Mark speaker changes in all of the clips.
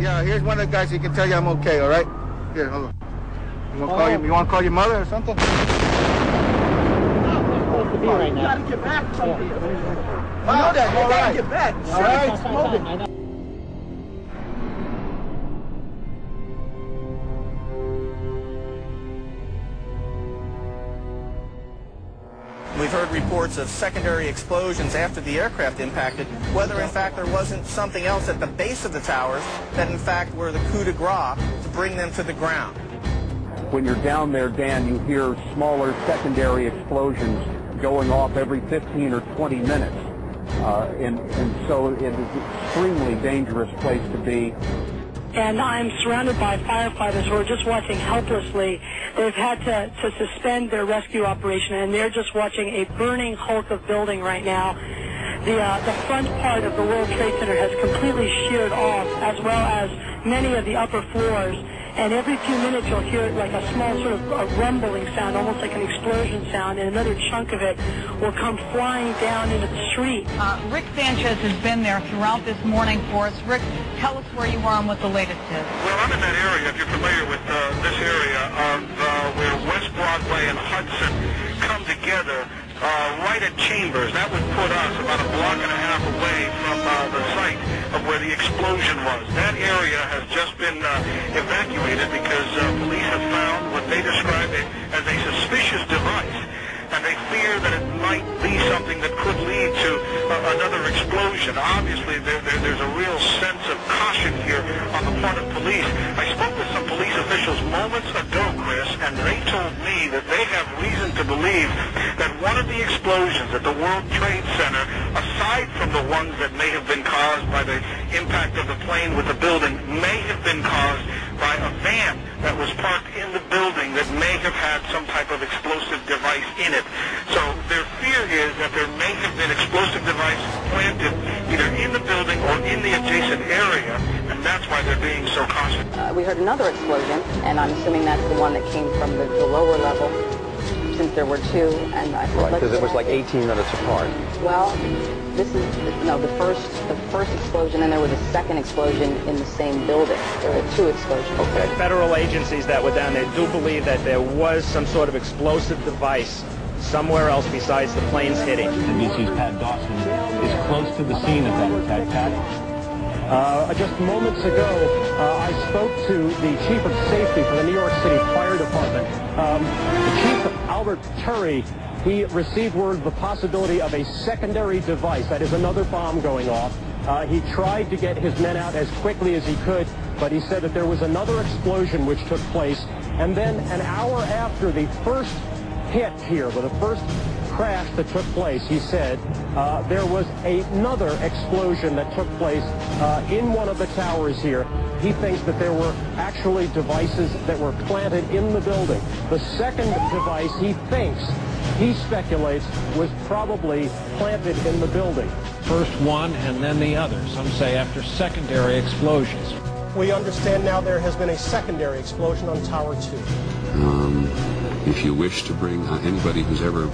Speaker 1: Yeah, here's one of the guys who can tell you I'm okay, all right? Here, hold on. You want to call your mother or something?
Speaker 2: Right now. You gotta get back from here. You know that. You gotta get back. All right, smoking.
Speaker 3: We've heard reports of secondary explosions after the aircraft impacted, whether in fact there wasn't something else at the base of the towers that in fact were the coup de grace to bring them to the ground.
Speaker 4: When you're down there, Dan, you hear smaller secondary explosions going off every 15 or 20 minutes. And so it is an extremely dangerous place to be.
Speaker 5: And I'm surrounded by firefighters who are just watching helplessly. They've had to suspend their rescue operation, and they're just watching a burning hulk of building right now. The front part of the World Trade Center has completely sheared off, as well as many of the upper floors. And every few minutes you'll hear like a small sort of a rumbling sound, almost like an explosion sound, and another chunk of it will come flying down into the street.
Speaker 6: Rick Sanchez has been there throughout this morning for us. Rick, tell us where you are and what the latest is.
Speaker 7: Well, I'm in that area, if you're familiar with this area, of where West Broadway and Hudson come together. Right at Chambers. That would put us about a block and a half away from the site of where the explosion was. That area has just been evacuated because police have found what they describe as a suspicious device, and they fear that it might be something that could lead to another explosion. Obviously, there's a real sense of caution here on the part of police. I spoke with some police officials moments ago, Chris, and they told me that they have reason to believe that one of the explosions at the World Trade Center, aside from the ones that may have been caused by the impact of the plane with the building, may have been caused by a van that was parked in the building that may have had some type of explosive device in it. So their fear is that there may have been explosive device planted either in the building or in the adjacent area, and that's why they're being so cautious.
Speaker 8: We heard another explosion, and I'm assuming that's the one that came from the lower level, since there were two. And I
Speaker 9: right, because it was like 18 minutes apart.
Speaker 8: Well, this is the first explosion, and there was a second explosion in the same building. There were two explosions.
Speaker 9: Okay.
Speaker 10: Federal agencies that were down there do believe that there was some sort of explosive device somewhere else besides the planes hitting.
Speaker 11: NBC's Pat Dawson is close to the scene of that attack. Pat?
Speaker 12: Just moments ago, I spoke to the Chief of Safety for the New York City Fire Department. The Chief, Albert Turry, he received word of the possibility of a secondary device, that is another bomb going off. He tried to get his men out as quickly as he could, but he said that there was another explosion which took place. And then an hour after the first hit here, with the first crash that took place, he said there was another explosion that took place in one of the towers here. He thinks that there were actually devices that were planted in the building. The second device, he speculates, was probably planted in the building.
Speaker 11: First one and then the other. Some say after secondary explosions.
Speaker 12: We understand now there has been a secondary explosion on Tower 2.
Speaker 13: If you wish to bring anybody who's ever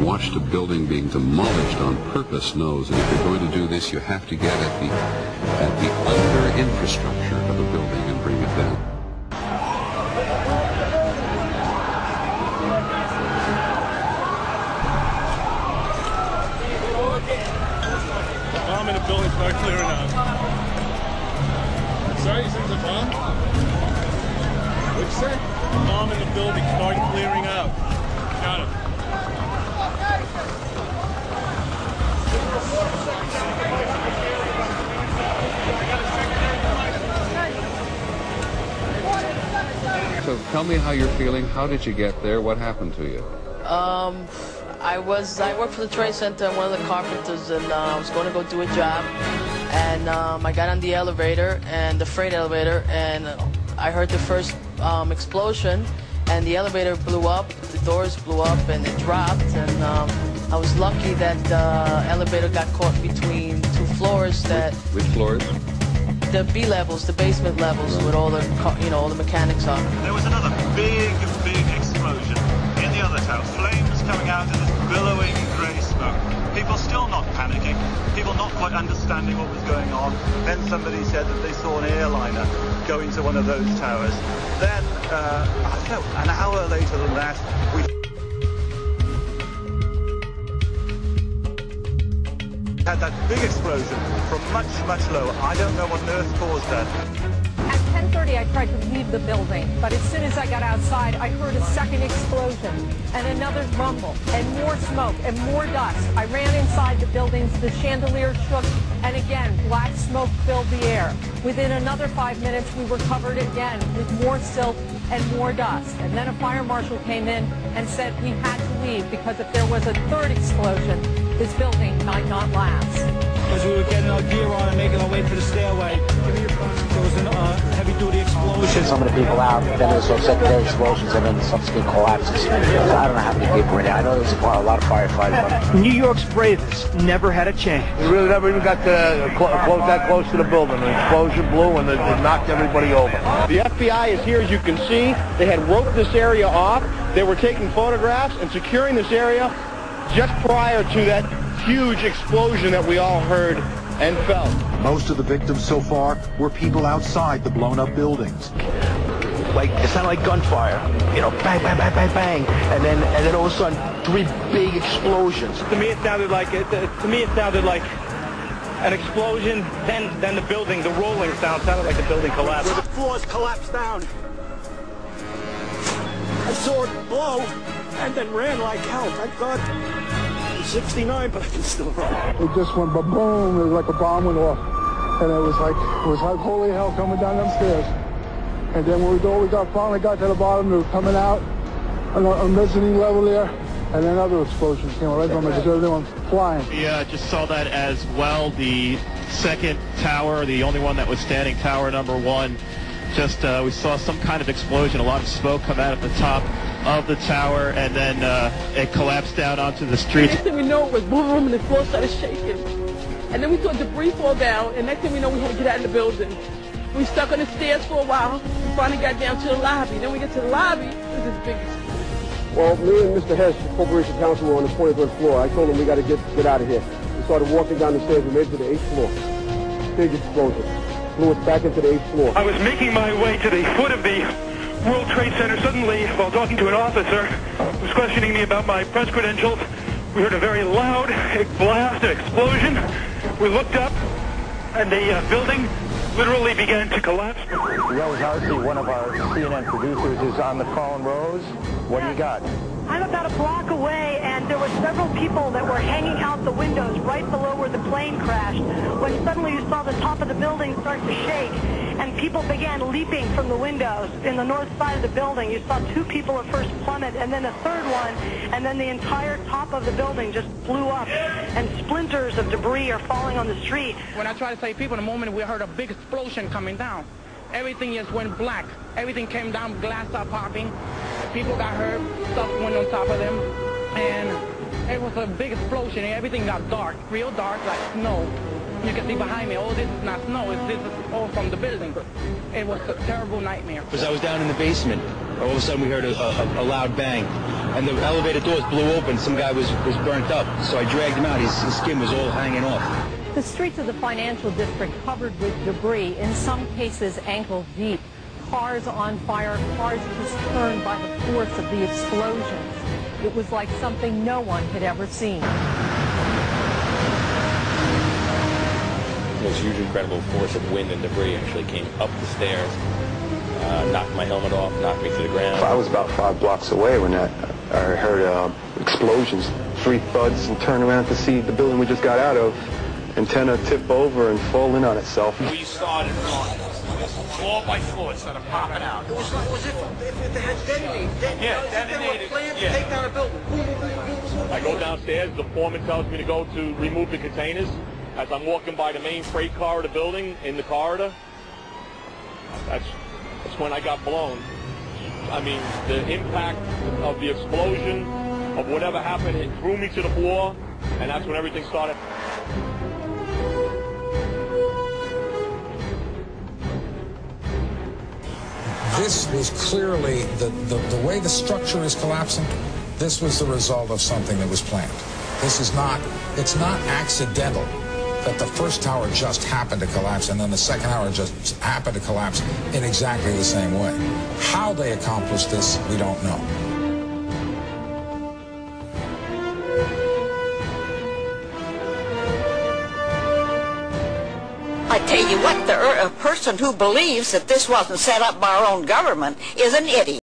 Speaker 13: watched a building being demolished on purpose knows that if you're going to do this, you have to get at the under infrastructure of a building and bring it down.
Speaker 14: The bomb in the building started clearing out. Sorry, you said the bomb? What'd you say? The bomb in the building started clearing out. Got it.
Speaker 13: So tell me how you're feeling. How did you get there? What happened to you?
Speaker 15: I worked for the Trade Center. I'm one of the carpenters, and I was going to go do a job. And I got on the elevator, and the freight elevator, and I heard the first explosion, and the elevator blew up, the doors blew up, and it dropped. And I was lucky that the elevator got caught between two floors.
Speaker 13: Which floors?
Speaker 15: The B levels, the basement levels, with all the all the mechanics on.
Speaker 7: There was another big explosion in the other tower. Flames coming out in this billowing grey smoke. People still not panicking. People not
Speaker 16: quite understanding what was going on. Then somebody said that they saw an airliner go into one of those towers. Then, I don't know, an hour later than that, we had that big explosion from much, much lower. I don't know what on earth caused that.
Speaker 17: At 10:30, I tried to leave the building, but as soon as I got outside, I heard a second explosion and another rumble and more smoke and more dust. I ran inside the buildings, the chandelier shook, and again, black smoke filled the air. Within another 5 minutes, we were covered again with more silt and more dust. And then a fire marshal came in and said we had to leave because if there was a third explosion, this building might not last.
Speaker 18: As we were getting our gear on and making our way to the stairway, there was a heavy-duty explosion.
Speaker 9: Some of the people out, then there was secondary explosions, and then subsequent collapses. So I don't know how many people were in there. I know there was a lot of firefighters. But
Speaker 18: New York's bravest never had a chance.
Speaker 1: We really never even got to that close to the building. An explosion blew and it knocked everybody over.
Speaker 19: The FBI is here, as you can see. They had roped this area off. They were taking photographs and securing this area just prior to that huge explosion that we all heard and felt.
Speaker 20: Most of the victims so far were people outside the blown-up buildings.
Speaker 18: Like, it sounded like gunfire, you know, bang, bang, bang, bang, bang, and then all of a sudden, 3 big explosions. To me, it sounded like an explosion. Then the building, the rolling sound sounded like the building collapsed.
Speaker 2: Where the floors collapsed down. I saw it blow and then ran like hell. Thank God. I'm 69, but I can still run.
Speaker 1: It just went ba-boom. It was like a bomb went off. And it was like holy hell coming down them stairs. And then when we finally got to the bottom, we were coming out on a mezzanine level there. And then other explosions came right from it because everyone was flying.
Speaker 11: We just saw that as well. The second tower, the only one that was standing, tower number 1, just we saw some kind of explosion, a lot of smoke come out at the top of the tower, and then it collapsed down onto the street.
Speaker 21: Next thing we know, it was boom, and the floor started shaking. And then we saw debris fall down, and next thing we know, we had to get out of the building. We stuck on the stairs for a while. We finally got down to the lobby. Then we get to the lobby, it was this big explosion.
Speaker 22: Well, me and Mr. Hess, the corporation counsel, were on the 23rd floor. I told him we got to get out of here. We started walking down the stairs. We made it to the 8th floor. Big explosion. Blew us back into the 8th floor.
Speaker 23: I was making my way to the foot of the World Trade Center. Suddenly, while talking to an officer who was questioning me about my press credentials, we heard a very loud blast, an explosion. We looked up, and the building literally began to collapse.
Speaker 10: Rose Arcee, one of our CNN producers, is on the phone. Rose, what do you got?
Speaker 5: I'm about a block away, and there were several people that were hanging out the windows right below where the plane crashed, when suddenly you saw the top of the building start to shake, and people began leaping from the windows in the north side of the building. You saw 2 people at first plummet, and then a third one, and then the entire top of the building just blew up, and splinters of debris are falling on the street.
Speaker 21: When I tried to save people, in the moment we heard a big explosion coming down. Everything just went black. Everything came down, glass started popping. People got hurt, stuff went on top of them, and it was a big explosion, and everything got dark, real dark, like snow. You can see behind me, oh, this is not snow, this is all from the building. It was a terrible nightmare.
Speaker 10: Because I was down in the basement, all of a sudden we heard a loud bang, and the elevator doors blew open. Some guy was burnt up, so I dragged him out. His skin was all hanging off.
Speaker 17: The streets of the financial district covered with debris, in some cases ankle deep. Cars on fire, cars just turned by the force of the explosions. It was like something no one had ever seen.
Speaker 11: This huge, incredible force of wind and debris actually came up the stairs, knocked my helmet off, knocked me to the ground.
Speaker 24: I was about 5 blocks away when I heard explosions, 3 thuds, and turned around to see the building we just got out of. Antenna tip over and fall in on itself.
Speaker 7: We started floor by floor, it started popping out.
Speaker 2: It was like, if it had detonated.
Speaker 7: Yeah, detonated.
Speaker 2: To take down a building.
Speaker 11: I go downstairs, the foreman tells me to go to remove the containers. As I'm walking by the main freight car of the building, in the corridor, that's when I got blown. I mean, the impact of the explosion, of whatever happened, it threw me to the floor, and that's when everything started.
Speaker 25: This was clearly, the way the structure is collapsing, this was the result of something that was planned. This is not, it's not accidental that the first tower just happened to collapse and then the second tower just happened to collapse in exactly the same way. How they accomplished this, we don't know.
Speaker 3: I tell you what, a person who believes that this wasn't set up by our own government is an idiot.